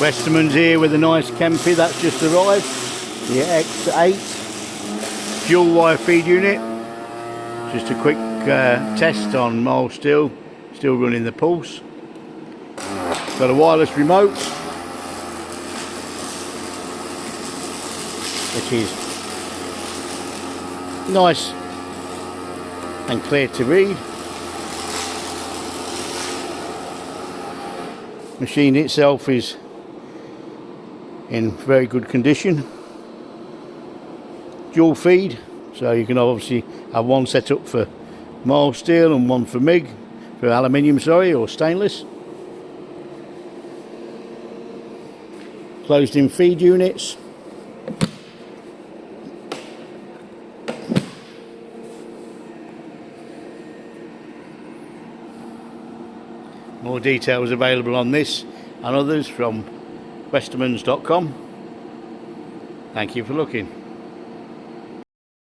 Westermans here with a nice Kemppi that's just arrived. The X8 dual wire feed unit. Just a quick test on mild steel, still running the pulse. Got a wireless remote, which is nice and clear to read. Machine itself is in very good condition. Dual feed, so you can obviously have one set up for mild steel and one for MIG, for aluminium, sorry, or stainless. Closed in feed units. More details available on this and others from westermans.com. Thank you for looking.